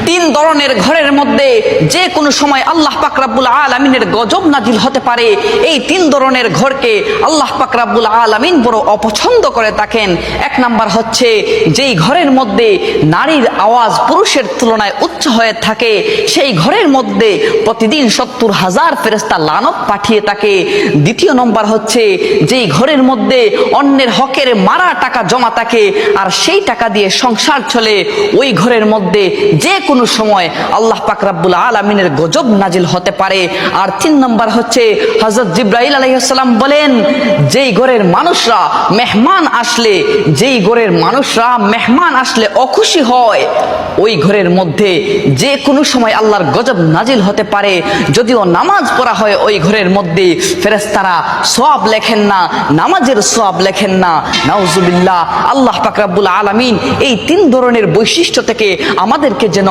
তিন ধরনের ঘরের মধ্যে যে কোনো সময় আল্লাহ পাক রব্বুল আলামিনের গজব নাজিল হতে পারে। এই তিন ধরনের ঘরকে আল্লাহ পাক রব্বুল আলামিন বড় অপছন্দ করে থাকেন। এক নাম্বার হচ্ছে যেই ঘরের মধ্যে নারীর আওয়াজ পুরুষের তুলনায় উচ্চ হয়ে থাকে, সেই ঘরের মধ্যে প্রতিদিন 70,000 ফেরেশতা লানত পাঠিয়ে থাকে। দ্বিতীয় নম্বর হচ্ছে যেই ঘরের মধ্যে অন্যের হকের মারা টাকা জমা থাকে আর সেই টাকা দিয়ে সংসার চলে, ওই ঘরের মধ্যে যে কোনো সময় আল্লাহ পাক রব্বুল আলামিনের গজব নাজিল হতে পারে। আর তিন নম্বর হচ্ছে হযরত জিবরাইল আলাইহিস সালাম বলেন, যেই ঘরের মানুষরা মেহমান আসলে অখুশি হয়, ওই ঘরের মধ্যে যে কোনো সময় আল্লাহর গজব নাজিল হতে পারে। যদিও নামাজ পড়া হয় ওই ঘরের মধ্যে, ফেরেশতারা সওয়াব লেখেন না, নামাজের সওয়াব লেখেন না। নাউজুবিল্লাহ। আল্লাহ পাক রব্বুল আলামিন এই তিন ধরনের বৈশিষ্ট্য থেকে আমাদেরকে যেন